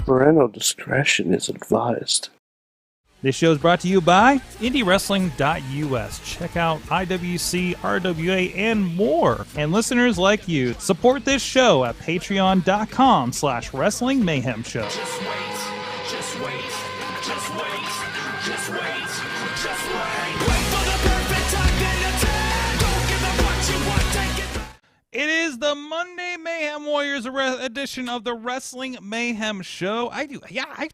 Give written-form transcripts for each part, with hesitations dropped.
Parental discretion is advised. This show is brought to you by IndieWrestling.us. Check out IWC, RWA, and more. And listeners like you, support this show at Patreon.com/Wrestling Mayhem Show. Just wait, just wait, just wait, just wait, just wait. Wait for the perfect time, then attack. Don't give up what you want, take it. It is the Monday Mayhem Warriors edition of the Wrestling Mayhem Show. I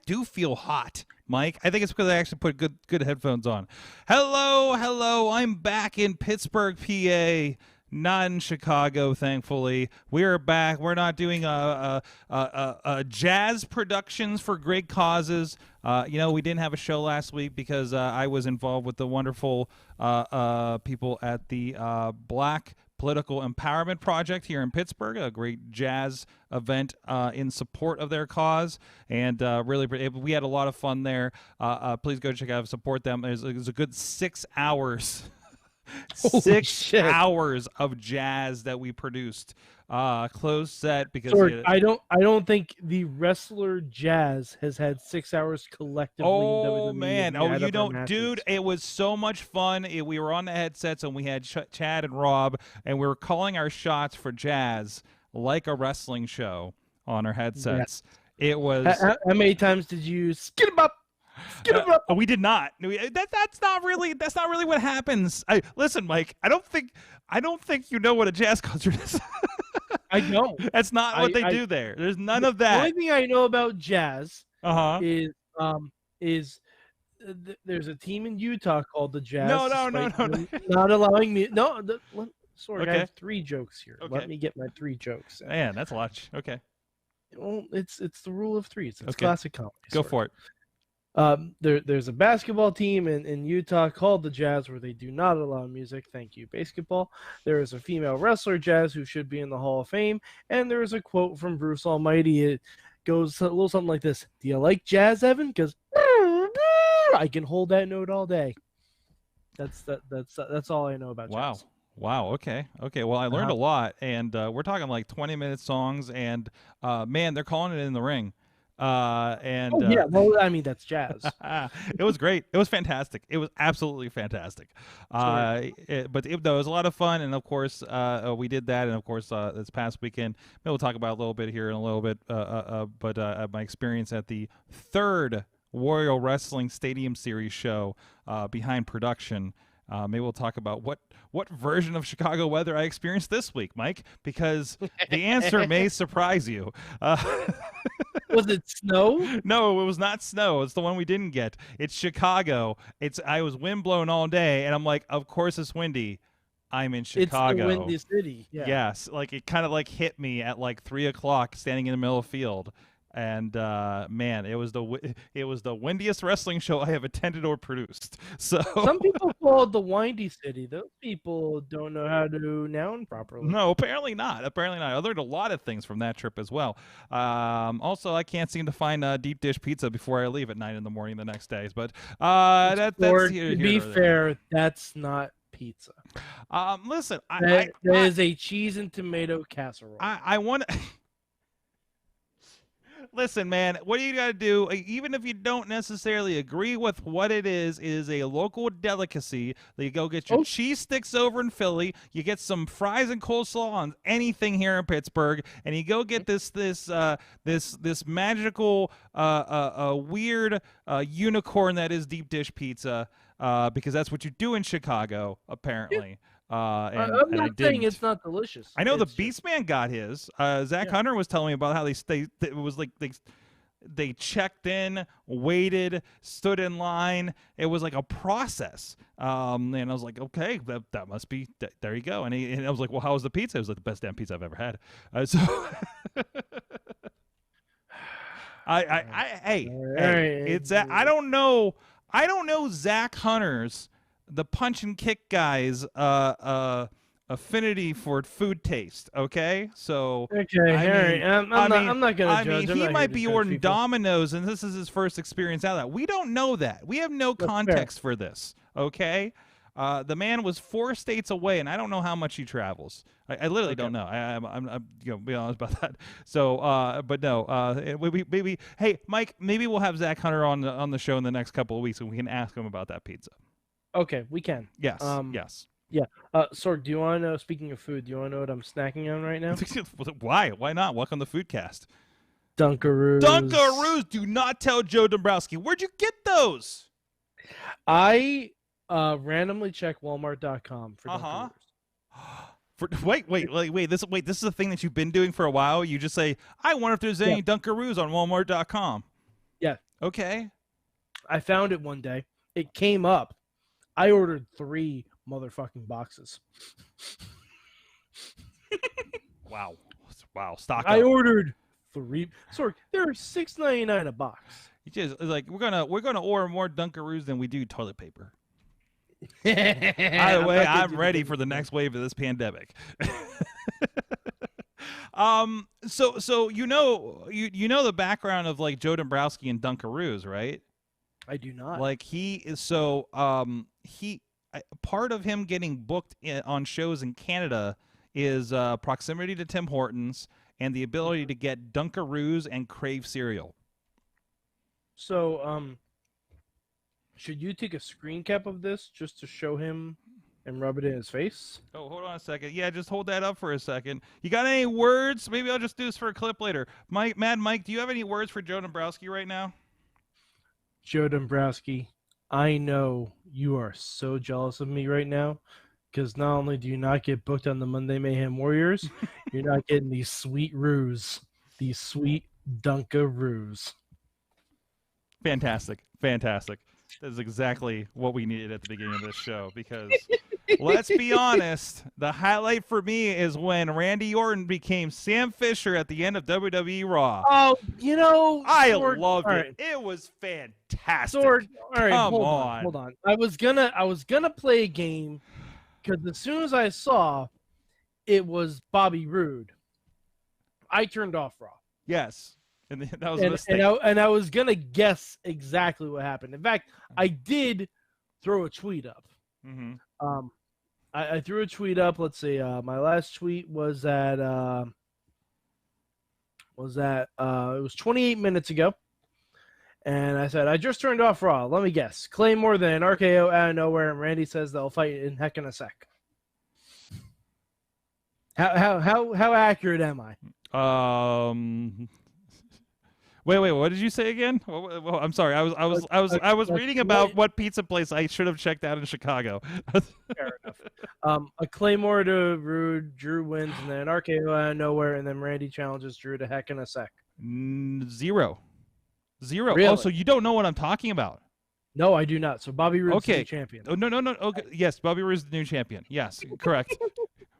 do feel hot, Mike. I think it's because I actually put good headphones on. Hello. I'm back in Pittsburgh, PA. Not in Chicago, thankfully. We're back. We're not doing jazz productions for great causes. We didn't have a show last week because I was involved with the wonderful people at the Black Political Empowerment Project here in Pittsburgh, a great jazz event in support of their cause, and really we had a lot of fun there. Please go check out, support them. It was a good 6 hours. 6 hours of jazz that we produced. Closed set because Sorry, I don't think the wrestler Jazz has had 6 hours collectively. Oh in WWE man! Oh, you don't, dude! It was so much fun. We were on the headsets and we had Chad and Rob, and we were calling our shots for Jazz like a wrestling show on our headsets. Yeah. It was. How many times did you skid 'em up? We did not. That's not really what happens. Listen, Mike. I don't think you know what a jazz concert is. I don't. That's not what they do there. There's none of that. The only thing I know about jazz is there's a team in Utah called the Jazz. No. Not allowing me. No, sorry, Okay. I have 3 jokes here. Okay. Let me get my 3 jokes. Man, that's a lot. Okay. Well, it's the rule of 3s. It's Okay. classic comedy. Go for it. There's a basketball team in Utah called the Jazz where they do not allow music. Thank you, basketball. There is a female wrestler, Jazz, who should be in the Hall of Fame. And there is a quote from Bruce Almighty. It goes a little something like this. Do you like jazz, Evan? Because I can hold that note all day. That's all I know about jazz. Wow. Okay. Well, I learned a lot, and we're talking like 20-minute songs, and man, they're calling it in the ring. Well, I mean, that's jazz. It was great. It was fantastic. It was absolutely fantastic. But it was a lot of fun, and of course, we did that, and of course, this past weekend, maybe we'll talk about a little bit here in a little bit. But my experience at the 3rd Warrior Wrestling Stadium Series show behind production. Maybe we'll talk about what version of Chicago weather I experienced this week, Mike, because the answer may surprise you. Was it snow? No, it was not snow. It's the one we didn't get. It's Chicago. I was windblown all day, and I'm like, of course it's windy. I'm in Chicago. It's the windy city. Yeah. Yes, like it kind of like hit me at like 3:00 standing in the middle of the field. And man, it was the windiest wrestling show I have attended or produced. So some people call it the windy city. Those people don't know how to noun properly. No, apparently not. I learned a lot of things from that trip as well. Also, I can't seem to find deep dish pizza before I leave at 9 in the next day. But that's to be fair, that's not pizza. Listen, that is a cheese and tomato casserole. I want to. Listen, man, what do you got to do? Even if you don't necessarily agree with what it is a local delicacy. You go get your cheese sticks over in Philly. You get some fries and coleslaw on anything here in Pittsburgh, and you go get this magical, weird unicorn that is deep dish pizza, because that's what you do in Chicago, apparently. I'm not saying it's not delicious. I know the Beastman got his. Zach Hunter was telling me about how it was like they checked in, waited, stood in line. It was like a process. And I was like, okay, that must be there you go. And I was like, well, how was the pizza? It was like the best damn pizza I've ever had. I don't know Zach Hunter's, the punch and kick guy's affinity for food taste. Okay, so I'm not gonna judge. He might be ordering Domino's, and this is his first experience out of that. We don't know that. We have no context for this. Okay, The man was 4 states away, and I don't know how much he travels. I literally don't know. I'm be honest about that. So, but no, maybe hey, Mike, maybe we'll have Zach Hunter on the show in the next couple of weeks, and we can ask him about that pizza. Okay, we can. Yes, yes. Yeah. Sorg, do you want to know, speaking of food, do you want to know what I'm snacking on right now? Why? Why not? Welcome to Foodcast. Dunkeroos. Dunkeroos! Do not tell Joe Dombrowski. Where'd you get those? I randomly check Walmart.com for Dunkeroos. Wait. This is a thing that you've been doing for a while. You just say, I wonder if there's any Dunkeroos on Walmart.com. Yeah. Okay. I found it one day. It came up. I ordered 3 motherfucking boxes. Wow. Stock up. I ordered 3. Sorry, they're $6.99 a box. You just like we're gonna order more Dunkeroos than we do toilet paper. Either way, I'm ready for the next wave of this pandemic. So you know the background of like Joe Dombrowski and Dunkeroos, right? I do not. Like he is part of him getting booked on shows in Canada is proximity to Tim Hortons and the ability to get Dunkeroos and Crave cereal. So, should you take a screen cap of this just to show him and rub it in his face? Oh, hold on a second. Yeah, just hold that up for a second. You got any words? Maybe I'll just do this for a clip later. Mad Mike, do you have any words for Joe Dombrowski right now? Joe Dombrowski, I know you are so jealous of me right now because not only do you not get booked on the Monday Mayhem Warriors, you're not getting these sweet roos, these sweet Dunkeroos. Fantastic. That is exactly what we needed at the beginning of this show because let's be honest, the highlight for me is when Randy Orton became Sam Fisher at the end of WWE RAW. Oh, you know, I loved it. Right. It was fantastic. All right, Come hold on. I was gonna play a game because as soon as I saw it was Bobby Roode, I turned off Raw. Yes. And that was a mistake. And I was going to guess exactly what happened. In fact, I did throw a tweet up. Mm-hmm. I threw a tweet up. Let's see. My last tweet was at it was 28 minutes ago. And I said, I just turned off Raw. Let me guess. Claymore, then an RKO out of nowhere, and Randy says they'll fight in Heck in a Sec. How accurate am I? Wait. What did you say again? Well, I'm sorry. I was reading about what pizza place I should have checked out in Chicago. Fair enough. A Claymore to Rude, Drew wins, and then an RKO out of nowhere, and then Randy challenges Drew to Heck in a Sec. 0. Really? Oh, so you don't know what I'm talking about? No, I do not. So Bobby Roode's the new champion. Oh, no. Okay. Yes, Bobby Roode's the new champion. Yes, correct.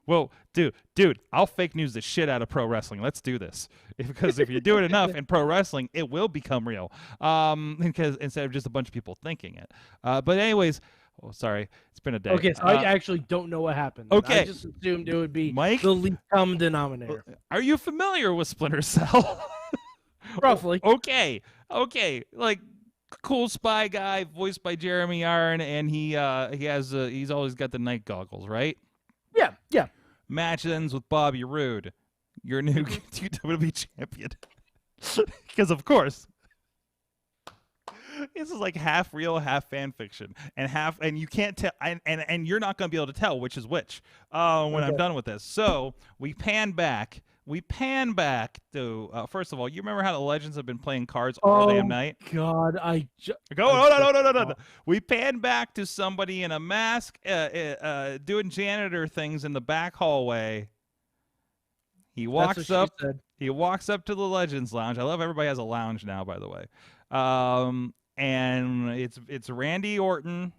Well, dude, I'll fake news the shit out of pro wrestling. Let's do this. Because if you do it enough in pro wrestling, it will become real. Because instead of just a bunch of people thinking it. But anyways, sorry, it's been a day. Okay, so I actually don't know what happened. Okay. I just assumed it would be Mike, the least common denominator. Are you familiar with Splinter Cell? Roughly. Okay. Like cool spy guy, voiced by Jeremy Iron, and he's always got the night goggles, right? Yeah. Match ends with Bobby Roode, your new WWE champion. Because of course, this is like half real, half fan fiction, and you can't tell, and you're not going to be able to tell which is which when I'm done with this. So we pan back to first of all, you remember how the Legends have been playing cards all damn night? God, No. We pan back to somebody in a mask doing janitor things in the back hallway. He walks up to the Legends Lounge. I love everybody has a lounge now, by the way. And it's Randy Orton.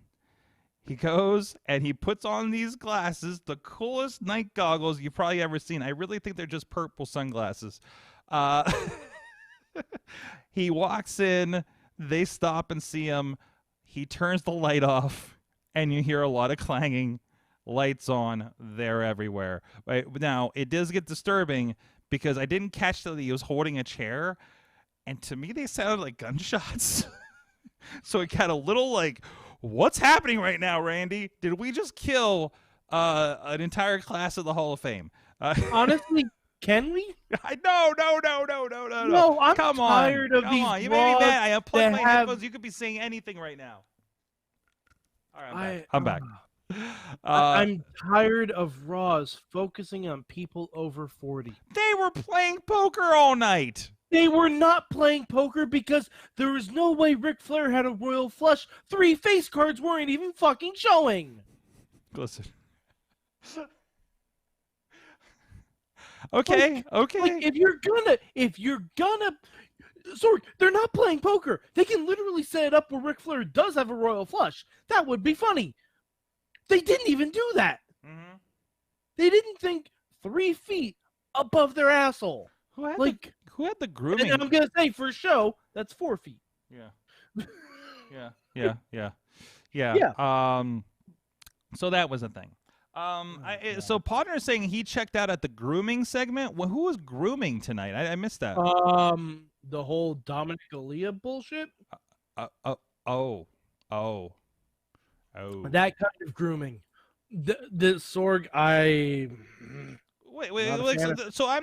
He goes and he puts on these glasses, the coolest night goggles you've probably ever seen. I really think they're just purple sunglasses. He walks in, they stop and see him. He turns the light off, and you hear a lot of clanging. Lights on, they're everywhere. Right? Now, it does get disturbing because I didn't catch that he was holding a chair, and to me they sounded like gunshots. So it got a little like, What's happening right now, Randy? Did we just kill an entire class of the Hall of Fame? Honestly, can we? No. No, I'm Come tired on. of these You made me mad. I unplugged that my have- headphones. You could be saying anything right now. All right, I- I'm back. I'm tired of Raws focusing on people over 40. They were playing poker all night. They were not playing poker because there was no way Ric Flair had a royal flush. 3 face cards weren't even fucking showing. Listen. Okay. Like, if you're gonna, sorry, they're not playing poker. They can literally set it up where Ric Flair does have a royal flush. That would be funny. They didn't even do that. Mm-hmm. They didn't think 3 feet above their asshole. Who had Who had the grooming? And I'm gonna say for show, that's 4 feet. Yeah. So that was a thing. So Podner is saying he checked out at the grooming segment. Well, who was grooming tonight? I missed that. The whole Dominic Aaliyah bullshit. Oh. That kind of grooming. The Sorg, Wait. So I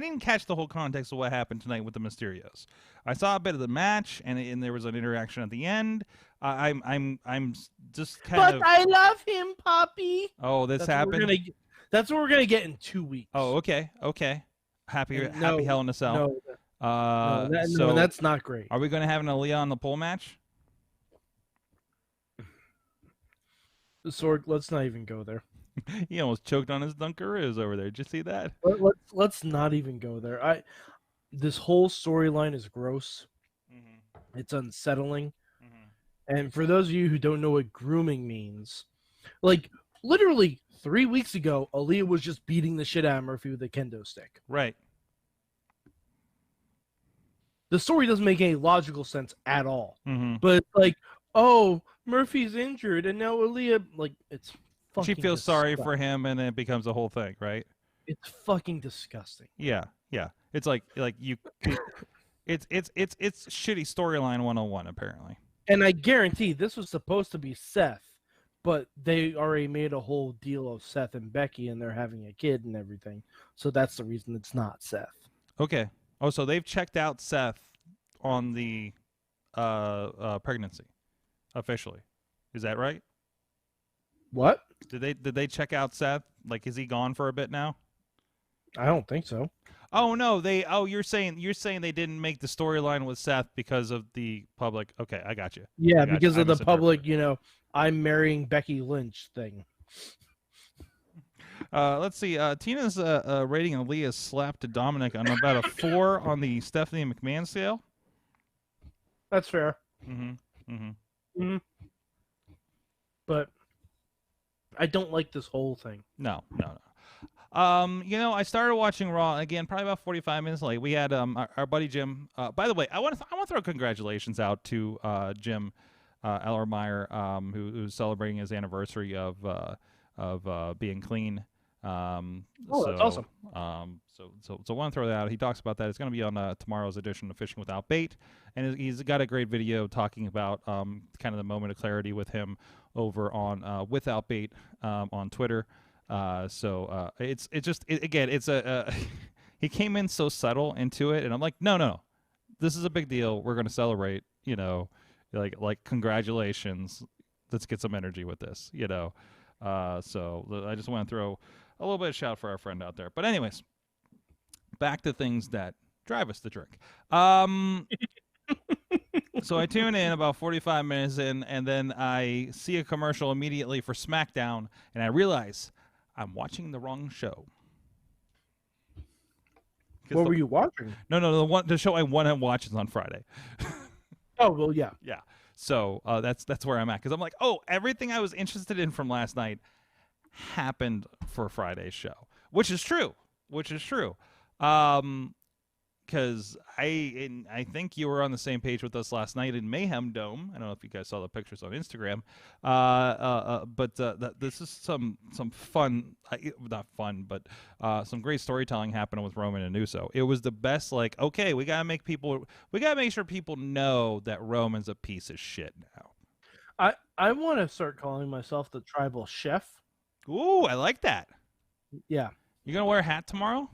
didn't catch the whole context of what happened tonight with the Mysterios. I saw a bit of the match, and there was an interaction at the end. I'm just kind of. But I love him, Poppy. Oh, this happened. That's what we're gonna get in 2 weeks. Oh, okay. Happy Hell in a Cell. No, that's not great. Are we going to have an Aaliyah on the pole match? Sorg, let's not even go there. He almost choked on his Dunkeroos over there. Did you see that? Let's not even go there. This whole storyline is gross. Mm-hmm. It's unsettling. Mm-hmm. And for those of you who don't know what grooming means, like literally 3 weeks ago, Aaliyah was just beating the shit out of Murphy with a kendo stick. Right. The story doesn't make any logical sense at all. Mm-hmm. But it's like, oh, Murphy's injured, and now Aaliyah, like, it's fucking She feels sorry disgusting. for him, and then it becomes a whole thing, right? It's fucking disgusting. Yeah. It's like you. It's shitty storyline 101 apparently. And I guarantee this was supposed to be Seth, but they already made a whole deal of Seth and Becky, and they're having a kid and everything. So that's the reason it's not Seth. Okay. Oh, so they've checked out Seth on the pregnancy officially. Is that right? What? Did they check out Seth? Like, is he gone for a bit now? I don't think so. Oh no, you're saying they didn't make the storyline with Seth because of the public. Okay, I got you. Yeah, because of the public, I'm marrying Becky Lynch thing. Let's see. Tina's rating Aaliyah's slap to Dominic on about a 4 on the Stephanie McMahon scale. That's fair. But I don't like this whole thing. No. I started watching Raw again, probably about 45 minutes late. We had our buddy Jim. By the way, I want to throw congratulations out to Jim Ellermeyer, who's celebrating his anniversary of being clean. That's awesome. So I want to throw that out. He talks about that. It's going to be on tomorrow's edition of Fishing Without Bait, and he's got a great video talking about kind of the moment of clarity with him over on Without Bait on Twitter. It's he came in so subtle into it, and I'm like, no, this is a big deal. We're going to celebrate. Like congratulations. Let's get some energy with this. So I just want to throw a little bit of shout for our friend out there. But anyways, back to things that drive us to drink. So I tune in about 45 minutes in, and then I see a commercial immediately for SmackDown, and I realize I'm watching the wrong show. What were you watching? No, the show I want to watch is on Friday. Oh, well, yeah. Yeah. So that's where I'm at, because I'm like, oh, everything I was interested in from last night happened for Friday's show, which is true. Because I think you were on the same page with us last night in Mayhem Dome. I don't know if you guys saw the pictures on Instagram, but this is some fun, not fun, but some great storytelling happening with Roman and Uso. It was the best. Like, okay, we gotta make sure people know that Roman's a piece of shit now. I want to start calling myself the tribal chef. Ooh, I like that. Yeah. You gonna wear a hat tomorrow?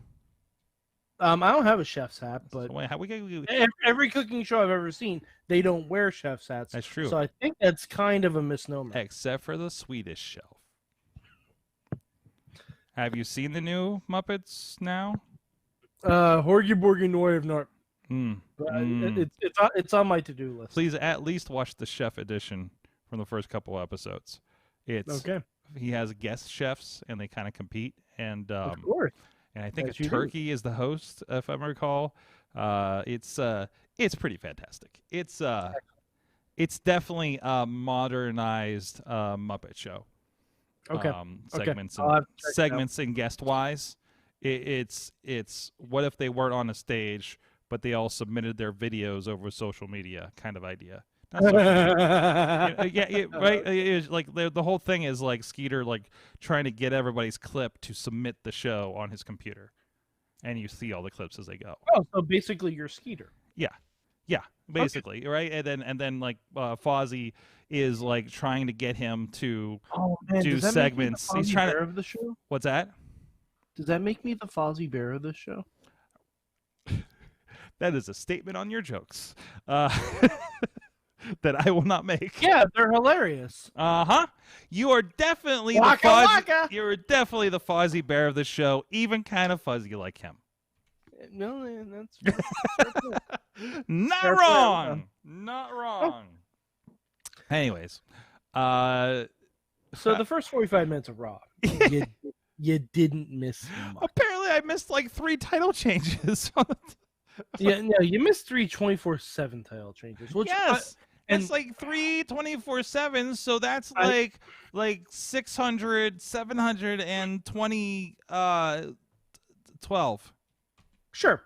I don't have a chef's hat, but So wait, how we every cooking show I've ever seen, they don't wear chef's hats. That's true. So I think that's kind of a misnomer. Except for the Swedish shelf. Have you seen the new Muppets now? Horgy Borgy Noy have not. Mm. It's on my to-do list. Please at least watch the chef edition from the first couple episodes. It's Okay. He has guest chefs and they kind of compete, and Of course. and I think As a you do. turkey is the host, if I recall. It's pretty fantastic. It's definitely a modernized Muppet Show. Okay. Segments I'll have and to check it out. segments and guest wise. It's what if they weren't on a stage, but they all submitted their videos over social media kind of idea. Not social media. Right. It's like the whole thing is like Skeeter like trying to get everybody's clip to submit the show on his computer, and you see all the clips as they go. Oh, so basically you're Skeeter. Yeah, basically, right? And then like Fozzie is like trying to get him to Oh man, do does that segments. Make me the He's Fozzie trying Bear to. of the show. What's that? Does that make me the Fozzie Bear of the show? That is a statement on your jokes that I will not make. Yeah, they're hilarious. You are definitely Waka the Fozzie. waka. You are definitely the Fozzie Bear of the show, even kind of fuzzy like him. No, man, that's Not Fair wrong. play. Not wrong. Anyways, so the first 45 minutes of Raw, you didn't miss much. apparently I missed like 3 title changes. Yeah, no, you missed 3 24/7 title changes. Which Yes. and- It's like 3 24/7, so that's like 600, 720, 12. Sure,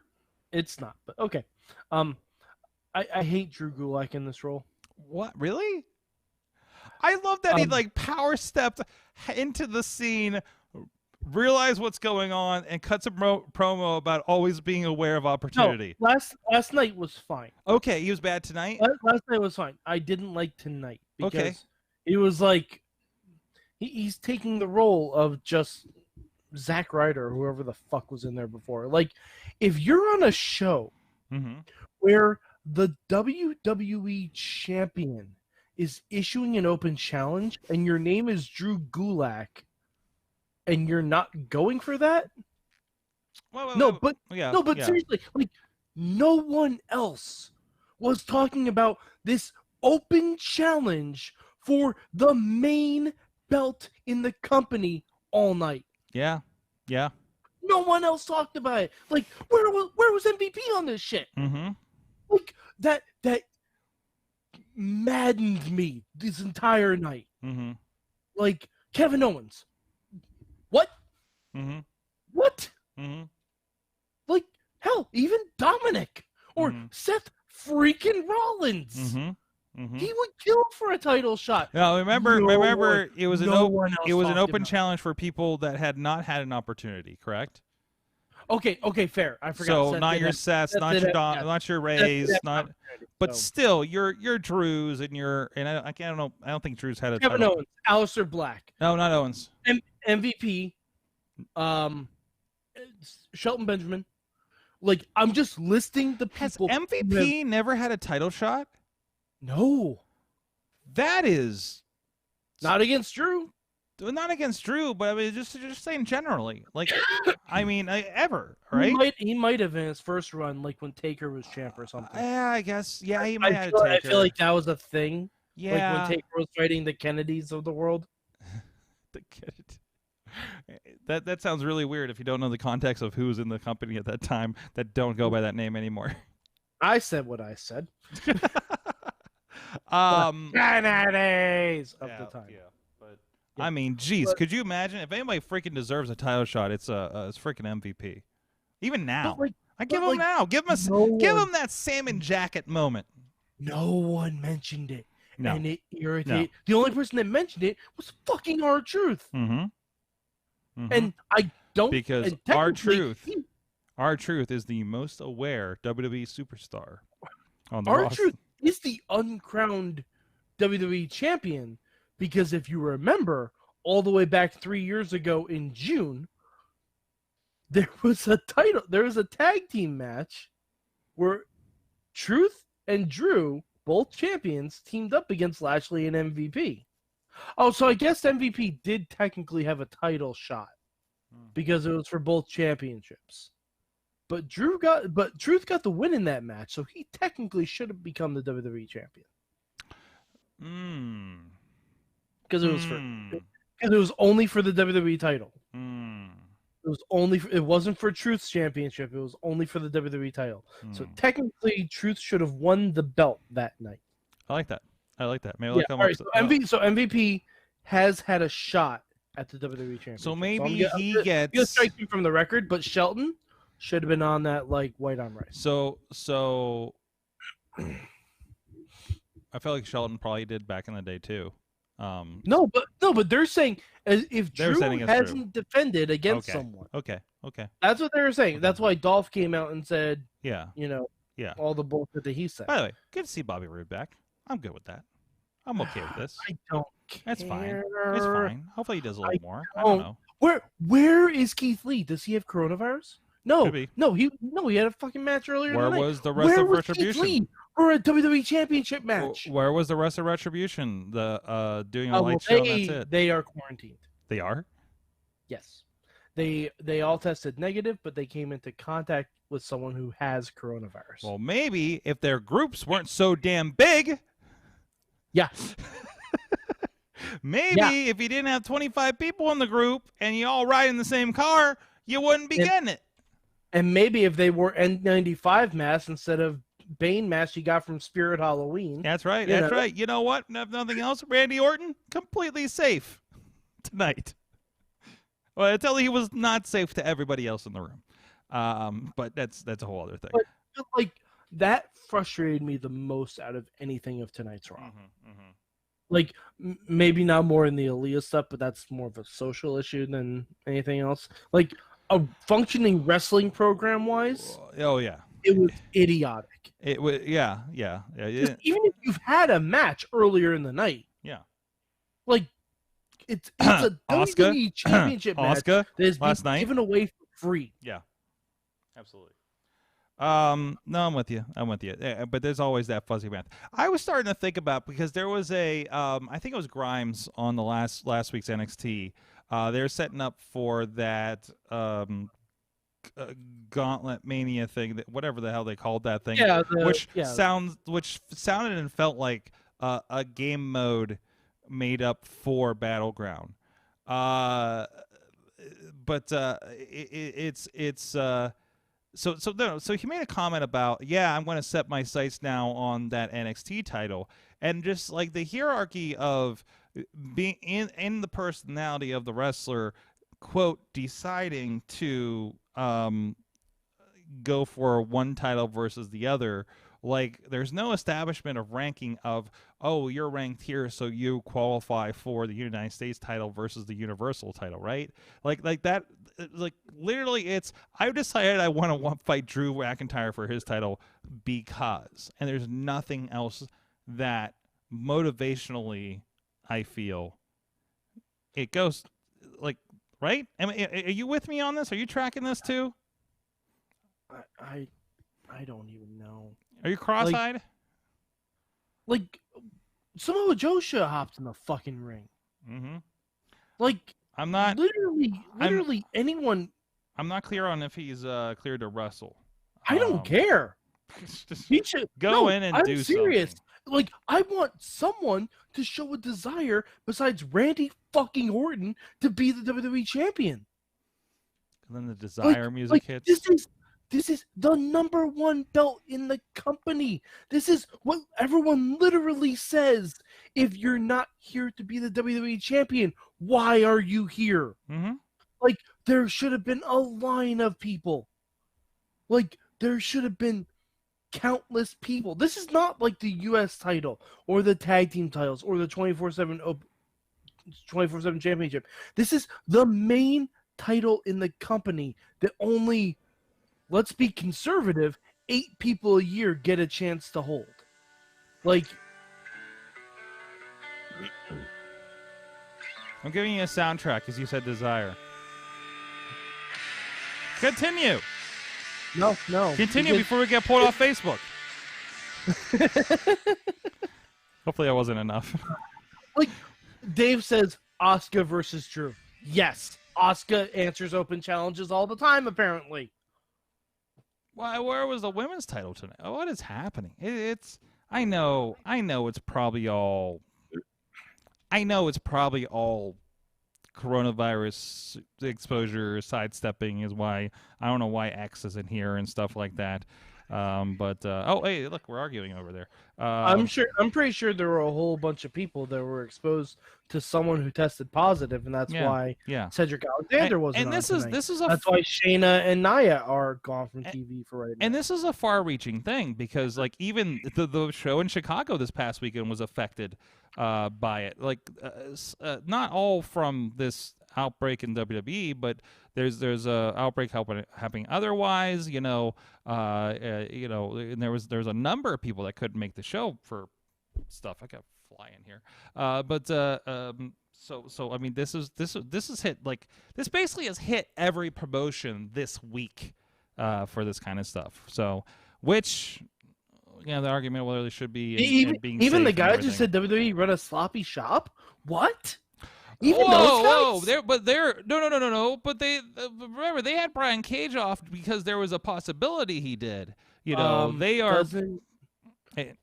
it's not, but okay. I hate Drew Gulak in this role. What? Really? I love that he Um, like power stepped into the scene, realized what's going on, and cuts a promo about always being aware of opportunity. No, last night was fine. Okay, he was bad tonight. Last night was fine. I didn't like tonight because Okay. it was like he's taking the role of just Zack Ryder or whoever the fuck was in there before. Like, if you're on a show Mm-hmm. where the WWE champion is issuing an open challenge and your name is Drew Gulak and you're not going for that? But seriously, like, no one else was talking about this open challenge for the main belt in the company all night. Yeah. No one else talked about it. Like, where was MVP on this shit? Mm-hmm. Like, that maddened me this entire night. Mm-hmm. Like, Kevin Owens. What? Mm-hmm. What? Mm-hmm. Like, hell, even Dominic or Mhm. Seth freaking Rollins. Mm-hmm. Mm-hmm. He would kill for a title shot. Now remember, it was no one else an talked open about it. challenge for people that had not had an opportunity. Correct. Okay, fair. I forgot. So Seth not did your have- Seths, Seth not did your have- yeah. not your Seth did Rays, have not. opportunity, But so. still, your Drews and I don't know. I don't think Drews had a Kevin title. Owens, Aleister Black, No, not Owens. MVP, Shelton Benjamin. Like, I'm just listing the Has people. who MVP have- never had a title shot? No, That is not against Drew. not against Drew, but I mean just saying generally. Like, I mean, ever, right? He might have in his first run, like when Taker was champ or something. Yeah, I guess. Yeah, he might have had a I Taker. feel like that was a thing. yeah. Like when Taker was fighting the Kennedys of the world. The kid. That sounds really weird if you don't know the context of who was in the company at that time that don't go by that name anymore. I said what I said. Kennedys of the time. Yeah, but Yeah. I mean, geez, But- could you imagine if anybody freaking deserves a title shot? It's freaking MVP. Even now, But, like, I give but, him like, now. Give him no give one- him that salmon jacket moment. No one mentioned it. No. And it irritated. The only person that mentioned it was fucking R-Truth. Mm-hmm. And I don't. Because and technically, R-Truth he- R-Truth is the most aware WWE superstar on the roster. R-Truth is the uncrowned WWE champion because if you remember, all the way back 3 years ago in June, there was a tag team match where Truth and Drew, both champions, teamed up against Lashley and MVP. Oh, so I guess MVP did technically have a title shot because it was for both championships. But Truth got the win in that match, so he technically should have become the WWE champion. Because it was only for the WWE title. It wasn't for Truth's championship. It was only for the WWE title. So technically, Truth should have won the belt that night. I like that. Maybe Yeah, all right, so MVP has had a shot at the WWE championship. So maybe he gets. He'll strike you from the record, but Shelton should have been on that like white on rice. So I felt like Shelton probably did back in the day too. No, but they're saying if Drew hasn't defended against someone. Okay. That's what they were saying. That's why Dolph came out and said, yeah, all the bullshit that he said. By the way, good to see Bobby Roode back. I'm good with that. I'm okay with this. I don't care. That's fine. It's fine. Hopefully he does a little more. I don't know. Where is Keith Lee? Does he have coronavirus? No. He had a fucking match earlier. Where was the rest of Retribution? Keith Lee for a WWE Championship match. Where was the rest of Retribution? The doing a light show. And that's it. They are quarantined. They are. Yes. They all tested negative, but they came into contact with someone who has coronavirus. Well, maybe if their groups weren't so damn big. Yeah. Maybe if you didn't have 25 people in the group and you all ride in the same car, you wouldn't be getting it. And maybe if they wore N95 masks instead of Bane masks you got from Spirit Halloween. That's right. Right. You know what? If nothing else, Randy Orton, completely safe tonight. Well, until he was not safe to everybody else in the room. But that's a whole other thing. But like that frustrated me the most out of anything of tonight's Raw. Like maybe not more in the Aaliyah stuff, but that's more of a social issue than anything else. Like a functioning wrestling program wise. Oh yeah, it was idiotic. It was yeah. Even if you've had a match earlier in the night, like it's a WWE Championship match that is being given away for free. Yeah, absolutely. No, I'm with you. But there's always that fuzzy math. I was starting to think about because there was a I think it was Grimes on the last week's NXT. They're setting up for that Gauntlet Mania thing, whatever the hell they called that thing. Which sounded and felt like a game mode made up for Battleground. But So he made a comment about, I'm going to set my sights now on that NXT title, and just like the hierarchy of being in the personality of the wrestler, quote, deciding to go for one title versus the other. Like there's no establishment of ranking of, oh, you're ranked here, so you qualify for the United States title versus the Universal title, right? Like that. Like literally, it's I've decided I want to fight Drew McIntyre for his title because, and there's nothing else that motivationally I feel it goes like right. Are you with me on this? Are you tracking this too? I don't even know. Are you cross-eyed? Like Samoa Joe should have hopped in the fucking ring. Like. I'm not literally anyone. I'm not clear on if he's cleared to wrestle. I don't care. He should go in and do something. I'm serious. Like I want someone to show a desire besides Randy fucking Orton to be the WWE champion. And then the desire music hits. This is the #1 belt in the company. This is what everyone literally says. If you're not here to be the WWE champion, why are you here? Like, there should have been a line of people. Like, there should have been countless people. This is not like the U.S. title or the tag team titles or the 24/7 championship. This is the main title in the company that only, let's be conservative, 8 people a year get a chance to hold. Like, I'm giving you a soundtrack because you said desire. Continue. No. Continue because- before we get pulled off Facebook. Hopefully that wasn't enough. Like Dave says, Asuka versus Drew. Yes, Asuka answers open challenges all the time, apparently. Why? Where was the women's title tonight? Oh, what is happening? It's. I know. It's probably all. I know it's probably all coronavirus exposure sidestepping is why. I don't know why X isn't here and stuff like that. Oh, hey, look, we're arguing over there. I'm pretty sure there were a whole bunch of people that were exposed to someone who tested positive, and that's why Cedric Alexander wasn't. And this on is tonight. this is that's why Shayna and Nia are gone from TV for right now. And this is a far-reaching thing because, like, even the show in Chicago this past weekend was affected by it. Like, not all from this outbreak in WWE, but there's a outbreak happening otherwise. And there was a number of people that couldn't make the show for stuff. I got fly in here, So I mean, this is hit, like, this basically has hit every promotion this week for this kind of stuff. So, which, the argument whether they should be being even safe the and guy everything. just said WWE run a sloppy shop. What? Even whoa! those guys? No. But they remember they had Brian Cage off because there was a possibility he did. They are.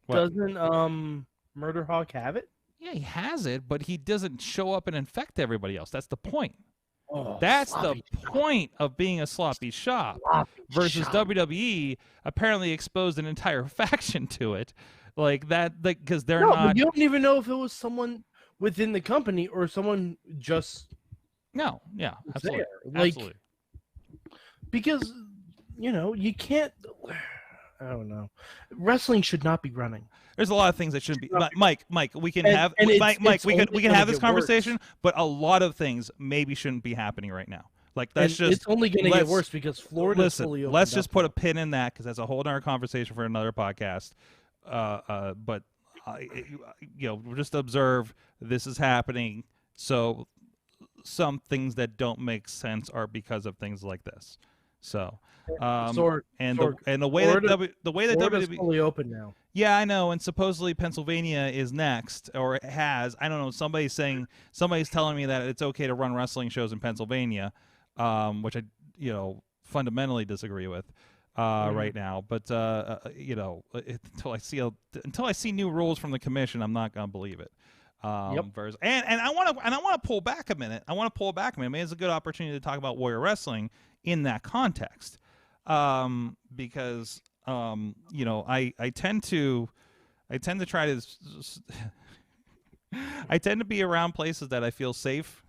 Doesn't Murder Hawk have it? Yeah, he has it, but he doesn't show up and infect everybody else. That's the point. Oh, That's the point of being a sloppy shop. Versus WWE apparently exposed an entire faction to it, like that, because they're not. But you don't even know if it was someone within the company or someone just. No, yeah, absolutely, there. Absolutely. Because you can't. I don't know. Wrestling should not be running. There's a lot of things that shouldn't be. Mike, we can have we can have this conversation, but a lot of things maybe shouldn't be happening right now. Like, that's it's only going to get worse because Florida's fully opened let's just up. put a pin in that because that's a whole other conversation for another podcast. But just observe this is happening. So some things that don't make sense are because of things like this. So, the way that Florida's fully open now. Yeah, I know, and supposedly Pennsylvania is next, or it has. I don't know. Somebody's telling me that it's okay to run wrestling shows in Pennsylvania, which I fundamentally disagree with right now. But until I see new rules from the commission, I'm not gonna believe it. And I want to pull back a minute. I mean, it's a good opportunity to talk about Warrior Wrestling in that context, because I tend to try to I tend to be around places that I feel safe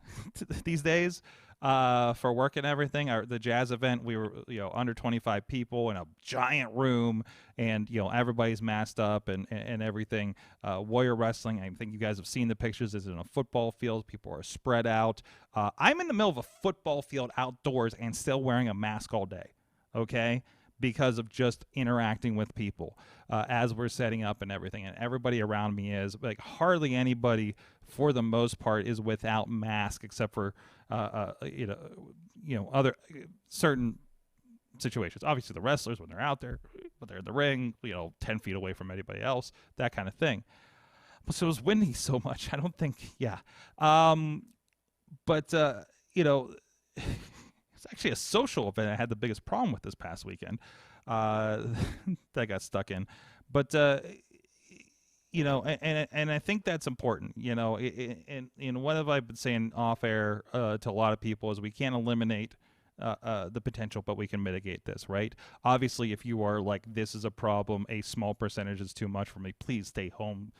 these days for work and everything. The jazz event, we were under 25 people in a giant room, and everybody's masked up and everything. Warrior Wrestling, I think you guys have seen the pictures, is in a football field. People are spread out. I'm in the middle of a football field outdoors and still wearing a mask all day, okay, because of just interacting with people as we're setting up and everything. And everybody around me is, like, hardly anybody for the most part is without mask except for other certain situations. Obviously the wrestlers when they're out there, but they're in the ring, 10 feet away from anybody else, that kind of thing. But so it was windy so much, I don't think, it's actually a social event I had the biggest problem with this past weekend that I got stuck in. But and I think that's important. And what have I been saying off air to a lot of people is we can't eliminate the potential, but we can mitigate this, right? Obviously, if you are like, this is a problem, a small percentage is too much for me, please stay home.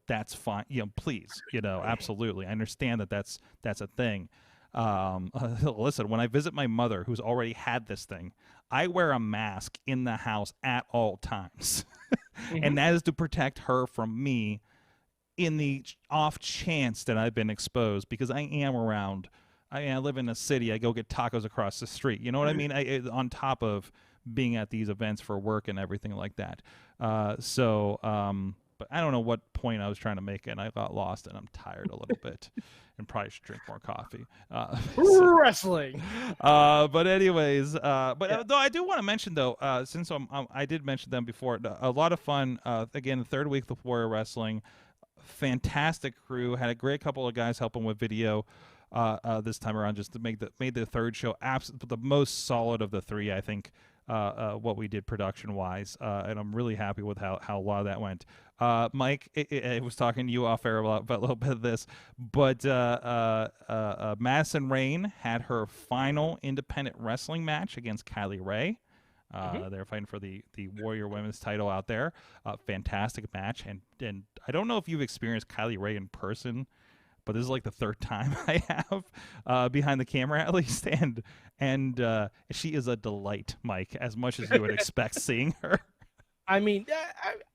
That's fine. Please, absolutely. I understand that that's a thing. Listen, when I visit my mother, who's already had this thing, I wear a mask in the house at all times. And that is to protect her from me in the off chance that I've been exposed, because I am around. I live in a city. I go get tacos across the street. You know what I mean? On top of being at these events for work and everything like that. But I don't know what point I was trying to make, and I got lost, and I'm tired a little bit, and probably should drink more coffee. Wrestling. But anyways, though I do want to mention though, since I did mention them before, a lot of fun. Again, the third week of Warrior Wrestling, fantastic crew. Had a great couple of guys helping with video. This time around, just to made the third show the most solid of the three, I think. What we did production wise, and I'm really happy with how a lot of that went. Mike, I was talking to you off air about a little bit of this, but Madison Rayne had her final independent wrestling match against Kylie Ray. They're fighting for the Warrior Women's title out there. Fantastic match, and I don't know if you've experienced Kylie Ray in person, but this is like the third time I have behind the camera at least, and she is a delight, Mike, as much as you would expect seeing her. I mean,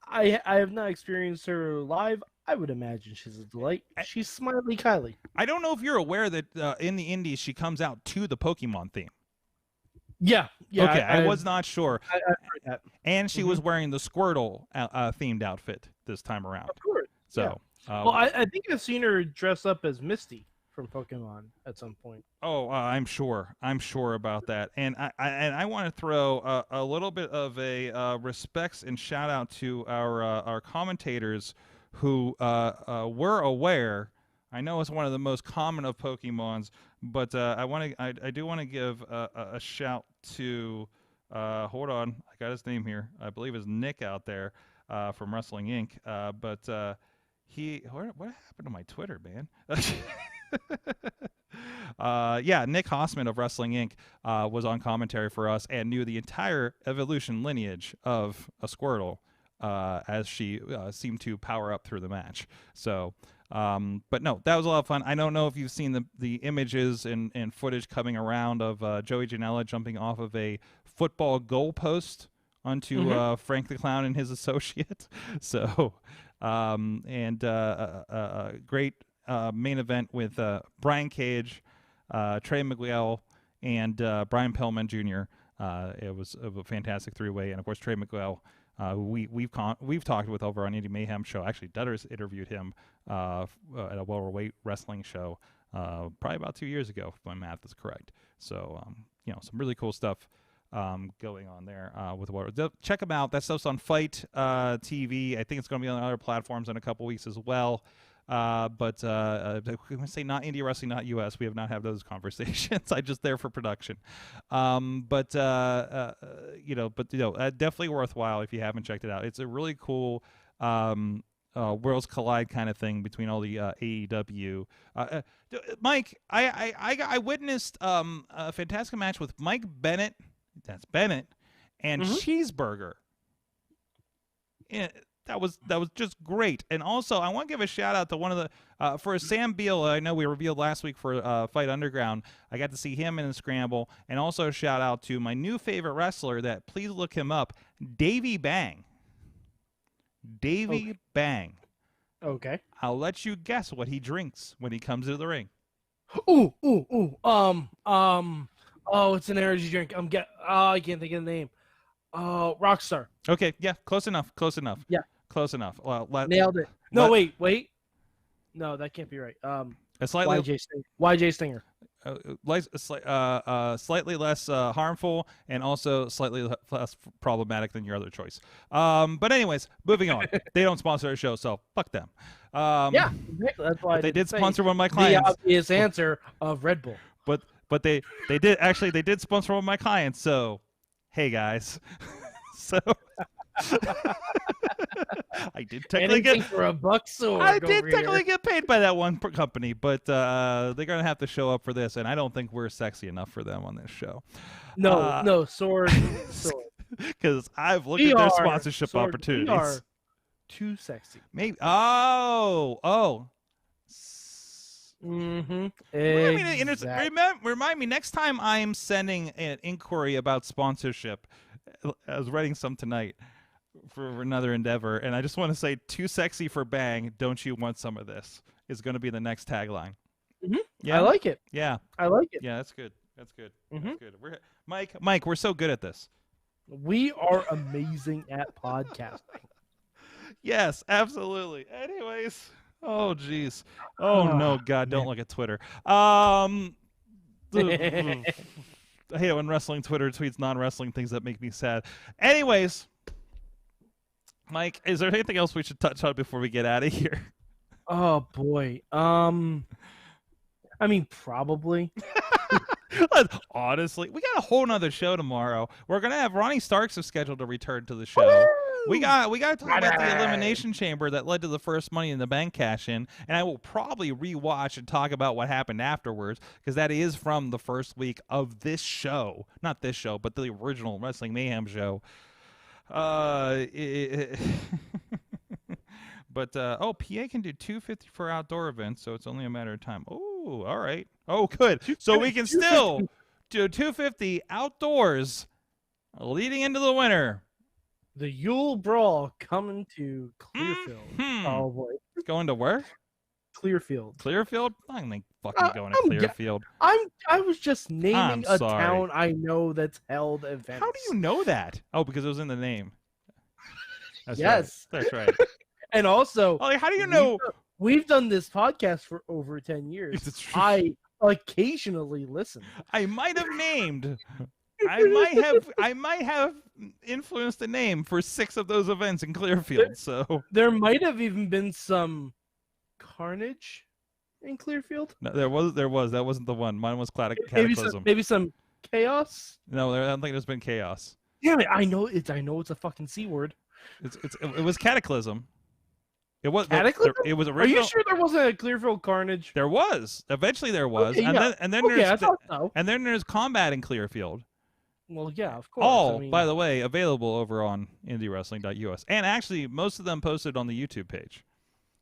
I have not experienced her live. I would imagine she's a delight. She's Smiley Kylie. I don't know if you're aware that in the Indies she comes out to the Pokemon theme. Yeah. Okay, I was not sure. I've heard that. And she was wearing the Squirtle themed outfit this time around. Of course. So. Well, I think I've seen her dress up as Misty from Pokemon at some point. Oh, I'm sure about that. And I want to throw a little bit of a respects and shout out to our commentators who were aware. I know it's one of the most common of Pokemons, but I do want to give a shout to hold on, I got his name here. I believe it's Nick out there from Wrestling Inc. But what happened to my Twitter, man? Nick Hossman of Wrestling Inc. Was on commentary for us and knew the entire evolution lineage of a Squirtle as she seemed to power up through the match. So, but no, that was a lot of fun. I don't know if you've seen the images and footage coming around of Joey Janela jumping off of a football goalpost onto Frank the Clown and his associate. So, great main event with Brian Cage, Trey Miguel, and Brian Pillman Jr. It was a fantastic three-way, and of course Trey Miguel, who we've talked with over on Indie Mayhem show. Actually, Dutters interviewed him at a welterweight wrestling show probably about 2 years ago, if my math is correct. So some really cool stuff going on there with what. Check them out. That stuff's on Fight TV. I think it's going to be on other platforms in a couple weeks as well. But I'm going to say not Indie Wrestling, not US. We have not had those conversations. I'm just there for production. Definitely worthwhile if you haven't checked it out. It's a really cool Worlds Collide kind of thing between all the AEW. Mike, I witnessed a fantastic match with Mike Bennett. That's Bennett and Cheeseburger. Yeah, that was just great. And also, I want to give a shout out to one of the for Sam Beal. I know we revealed last week for Fight Underground. I got to see him in a scramble, and also a shout out to my new favorite wrestler. That please look him up, Davey Bang. Davey Bang. Okay. I'll let you guess what he drinks when he comes into the ring. Ooh. Oh, it's an energy drink. I can't think of the name. Rockstar. Okay, yeah, close enough. Yeah. Close enough. Well, nailed it. No, wait. No, that can't be right. A slightly YJ Stinger. Slightly less harmful and also slightly less problematic than your other choice. But anyways, moving on. They don't sponsor our show, so fuck them. Yeah, that's why they did sponsor one of my clients. The obvious answer of Red Bull. But they did sponsor one of my clients. So, hey guys, so. I did technically get for a buck sword. I did technically get paid by that one company, but they're gonna have to show up for this, and I don't think we're sexy enough for them on this show. No, sword. Because I've looked at their sponsorship opportunities. We are too sexy. Maybe. Oh. Exactly. Remind me next time I'm sending an inquiry about sponsorship. I was writing some tonight for another endeavor, and I just want to say, too sexy for Bang, don't you want some of this, is going to be the next tagline. Yeah, I like it. Yeah. I like it. Yeah, that's good. That's good. Mike, we're so good at this. We are amazing at podcasting. Yes, absolutely. Anyways, oh jeez. Oh no, God, don't look at Twitter. I hate it when wrestling Twitter tweets non-wrestling things that make me sad. Anyways, Mike, is there anything else we should touch on before we get out of here? Oh boy. I mean, probably. Honestly, we got a whole nother show tomorrow. We're gonna have Ronnie Starks is scheduled to return to the show. We got to talk about the Elimination Chamber that led to the first Money in the Bank cash in, and I will probably rewatch and talk about what happened afterwards because that is from the first week of this show, not this show, but the original Wrestling Mayhem show. But PA can do 250 for outdoor events, so it's only a matter of time. Oh, all right. Oh, good. So we can still do 250 outdoors leading into the winter. The Yule Brawl coming to Clearfield. Probably. Going to where? Clearfield. Clearfield? I'm like fucking going to Clearfield. I was just naming a sorry. town I know that's held events. How do you know that? Oh, because it was in the name. That's yes. Right. That's right. And also, how do you know? We've done this podcast for over 10 years. It's true. I occasionally listen. I might have named. I might have influenced the name for 6 of those events in Clearfield. So there might have even been some carnage in Clearfield. No, there was. That wasn't the one. Mine was Cataclysm. Maybe some chaos. No, I don't think there's been chaos. Damn it! I know it's a fucking C word. It was Cataclysm. It was Cataclysm. It was original. Are you sure there wasn't a Clearfield carnage? There was. Eventually there was, Okay, and then there's I thought so. and then there's combat in Clearfield. Well, yeah, of course. All, I mean, by the way, available over on indiewrestling.us. And actually, most of them posted on the YouTube page.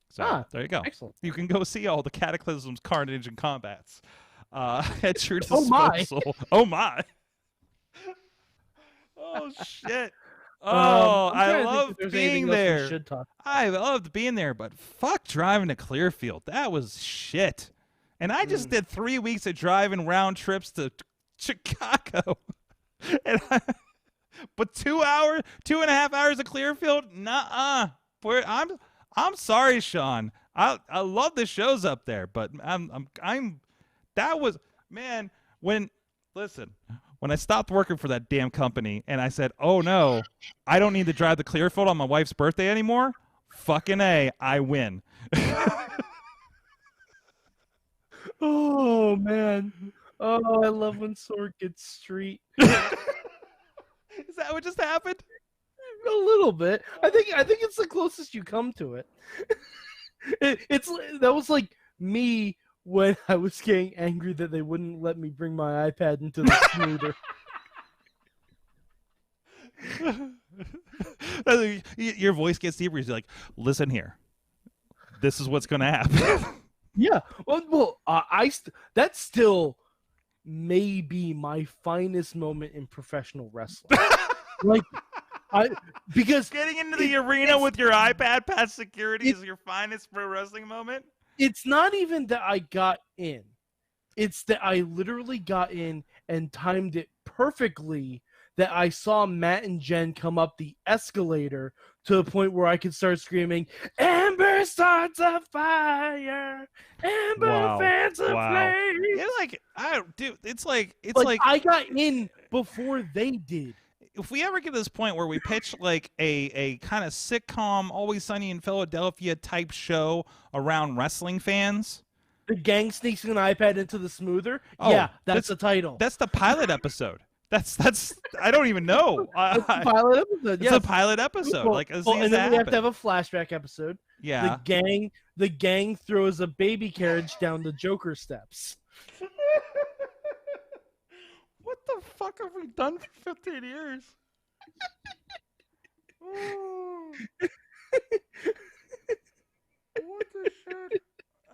So there you go. Excellent. You can go see all the Cataclysms, Carnage, and Combats at your Oh disposal. my. Oh, my. Oh, shit. Oh, I love being there. I loved being there, but fuck driving to Clearfield. That was shit. And I just did 3 weeks of driving round trips to Chicago. But 2.5 hours of Clearfield? Nuh-uh. I'm sorry, Sean. I love the shows up there, but when I stopped working for that damn company and I said, "Oh no, I don't need to drive to Clearfield on my wife's birthday anymore." Fucking A, I win. Oh man. Oh, I love when Sorg gets street. Is that what just happened? A little bit. I think it's the closest you come to it. That was like me when I was getting angry that they wouldn't let me bring my iPad into the smoother. Your voice gets deeper. You're like, "Listen here. This is what's going to happen." Yeah. Well, that's still maybe my finest moment in professional wrestling. Because getting into the arena with your iPad past security is your finest pro wrestling moment. It's not even that I got in. It's that I literally got in and timed it perfectly that I saw Matt and Jen come up the escalator to the point where I could start screaming, "Ember starts a fire, Ember fans a flame." It's like I got in before they did. If we ever get to this point where we pitch like a kind of sitcom, Always Sunny in Philadelphia type show around wrestling fans, the gang sneaks an iPad into the smoother. That's the title. That's the pilot episode. That's I don't even know. It's the pilot episode. It's a pilot episode. And then we have to have a flashback episode. Yeah. The gang throws a baby carriage down the Joker steps. What the fuck have we done for 15 years? What the shit?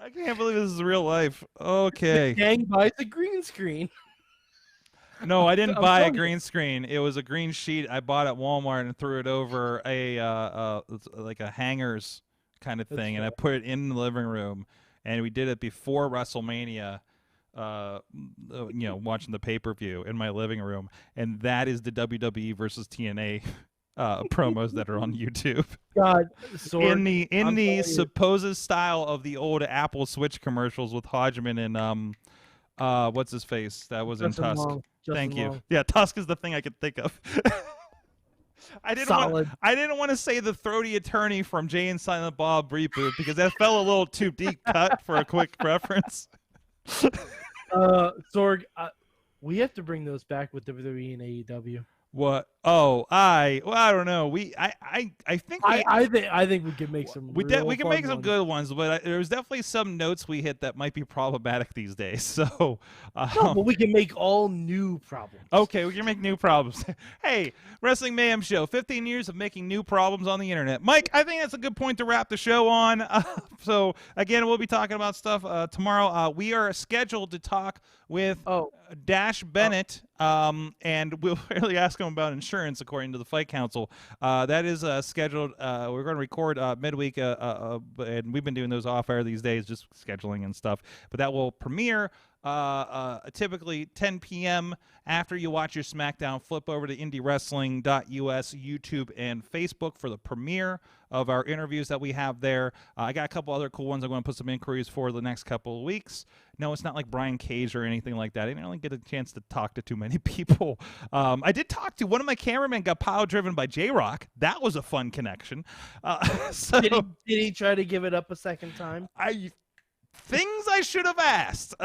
I can't believe this is real life. Okay. The gang buys a green screen. No, I didn't buy a green screen. It was a green sheet I bought at Walmart and threw it over like a hangers kind of thing, and I put it in the living room. And we did it before WrestleMania. Watching the pay-per-view in my living room, and that is the WWE versus TNA promos that are on YouTube. God, In the I'm telling you. supposed style of the old Apple Switch commercials with Hodgman and what's his face that was in Justin Tusk. Long, Justin Thank you. Long. Yeah, Tusk is the thing I could think of. I didn't want to say the throaty attorney from Jay and Silent Bob reboot because that fell a little too deep cut for a quick reference. Sorg, we have to bring those back with WWE and AEW. What? Oh, I don't know. I think I think we could make some. we can fun make some ones. good ones, but there's definitely some notes we hit that might be problematic these days. So, No, but we can make all new problems. okay, we can make new problems. Hey, Wrestling Mayhem Show, 15 years of making new problems on the internet. Mike, I think that's a good point to wrap the show on. So, again, we'll be talking about stuff tomorrow. We are scheduled to talk with Dash Bennett, and we'll really ask him about insurance, according to the Fight Council. That is scheduled. We're going to record midweek, and we've been doing those off-air these days, just scheduling and stuff. But that will premiere typically 10 p.m. After you watch your SmackDown. Flip over to IndieWrestling.us, YouTube, and Facebook for the premiere of our interviews that we have there. I got a couple other cool ones I'm going to put some inquiries for the next couple of weeks. No, it's not like Brian Cage or anything like that. I didn't really get a chance to talk to too many people. I did talk to one of my cameramen, got pile driven by J-Rock. That was a fun connection. So Did he try to give it up a second time? Things I should have asked.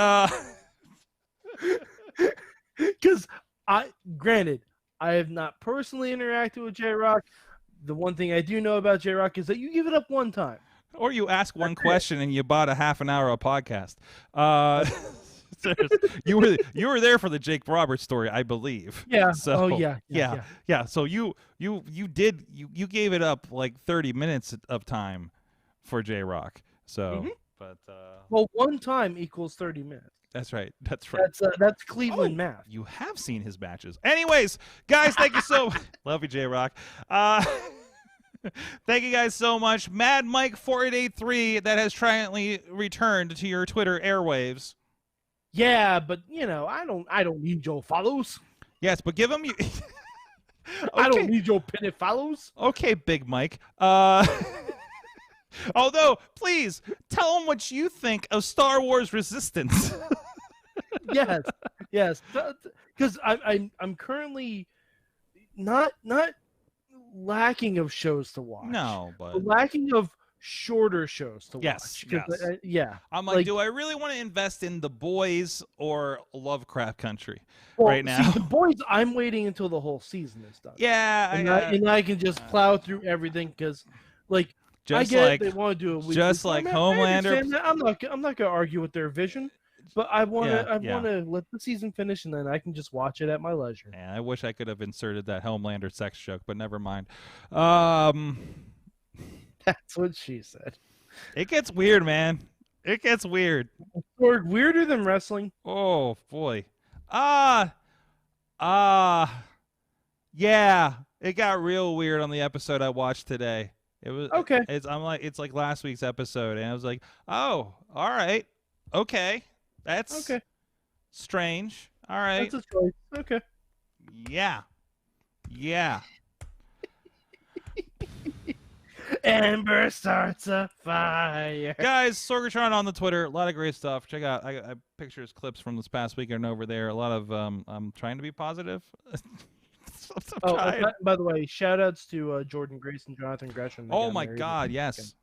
Because granted, I have not personally interacted with J-Rock. The one thing I do know about J-Rock is that you give it up one time. Or you ask one question and you bought a half an hour of podcast. You were there for the Jake Roberts story, I believe. Yeah. So, yeah. So you gave it up like 30 minutes of time for J-Rock. So, but Well, one time equals 30 minutes. That's right. That's right. That's Cleveland math. You have seen his matches. Anyways, guys, thank you so much. Love you, J-Rock. Thank you guys so much. Mad Mike 4883 that has triumphantly returned to your Twitter airwaves. Yeah, but I don't need your follows. Yes, but give him okay. I don't need your penny follows. Okay, Big Mike. Although, please tell him what you think of Star Wars Resistance. yes, because I'm currently not lacking of shows to watch. No, but lacking of shorter shows to watch. Yes. I'm like, do I really want to invest in The Boys or Lovecraft Country right now? See, The Boys, I'm waiting until the whole season is done. Yeah, and I can just plow through everything because, like, I get they want to do a weekly. Just like Homelander. I'm not going to argue with their vision, but I want to let the season finish and then I can just watch it at my leisure. Yeah, I wish I could have inserted that Homelander sex joke, but never mind. That's what she said. It gets weird, man. It gets weird. Or weirder than wrestling. Oh boy. Yeah. It got real weird on the episode I watched today. It was okay. It's like last week's episode, and I was like, oh, all right, okay, that's okay. Strange. All right, that's a choice. Okay. Yeah. Ember starts a fire. Guys, Sorgatron on the Twitter. A lot of great stuff. Check out. I pictures, clips from this past weekend over there. A lot of I'm trying to be positive. By the way, shout outs to Jordan Grace and Jonathan Gresham. Oh my God, yes,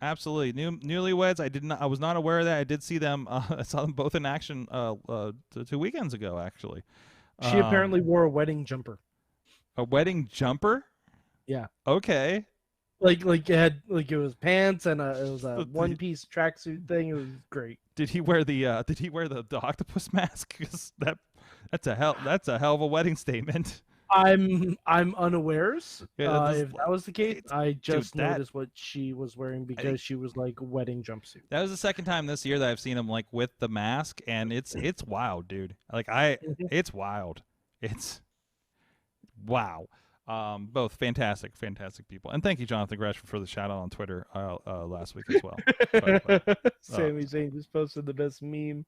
absolutely. Newlyweds. I was not aware of that. I did see them. I saw them both in action 2 weekends ago, actually. She apparently wore a wedding jumper. A wedding jumper? Yeah. Okay. Like it was pants and it was a one-piece tracksuit thing. It was great. Did he wear the octopus mask? Because that's a hell of a wedding statement. I'm unawares. If that was the case, I just noticed what she was wearing because she was like wedding jumpsuit. That was the second time this year that I've seen him like with the mask, and it's wild, dude. Like it's wild. It's wow. Both fantastic people, and thank you, Jonathan Gresham, for the shout out on Twitter last week as well. Sami Zayn just posted the best meme.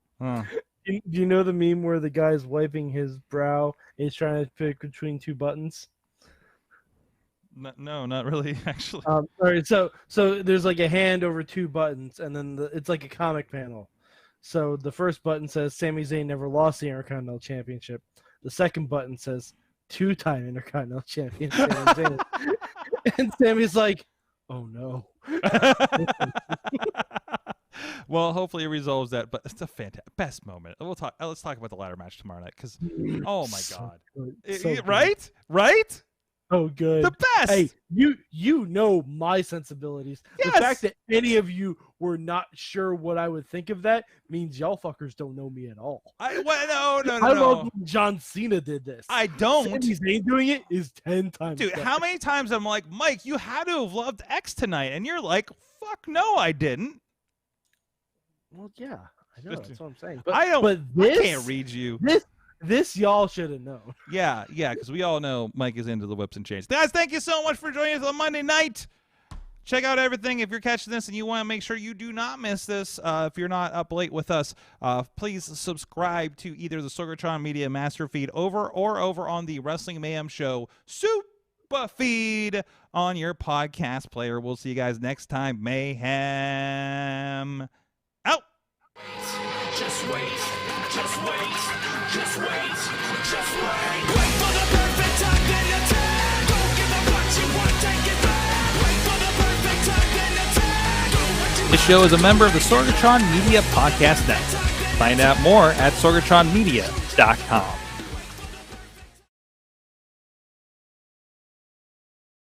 Do you know the meme where the guy's wiping his brow and he's trying to pick between two buttons? No, not really, actually. All right, so there's like a hand over two buttons, and then it's like a comic panel. So the first button says Sami Zayn never lost the Intercontinental Championship. The second button says two-time Intercontinental Champion Sami Zayn. And Sammy's like, oh no. Well, hopefully it resolves that, but it's a fantastic best moment. Let's talk about the ladder match tomorrow night, because oh my god, right? Oh, good. The best. Hey, you know my sensibilities. Yes. The fact that any of you were not sure what I would think of that means y'all fuckers don't know me at all. No. I love when John Cena did this. I don't. Sami Zayn doing it is 10 times Dude, better. how many times I'm like, Mike, you had to have loved X tonight, and you're like, fuck no, I didn't. Well, yeah, I know. That's what I'm saying. I can't read you. This y'all should have known. Yeah, because we all know Mike is into the whips and chains. Guys, thank you so much for joining us on Monday night. Check out everything. If you're catching this and you want to make sure you do not miss this, if you're not up late with us, please subscribe to either the Sorgatron Media Master Feed over on the Wrestling Mayhem Show Super Feed on your podcast player. We'll see you guys next time. Mayhem out. Just wait, just wait, just wait, just wait. Wait for the perfect time, then attack. Don't give up what you want, take it back. Wait for the perfect time, then attack. Do what you This show is a member of the Sorgatron Media Podcast Network. Find out more at sorgatronmedia.com.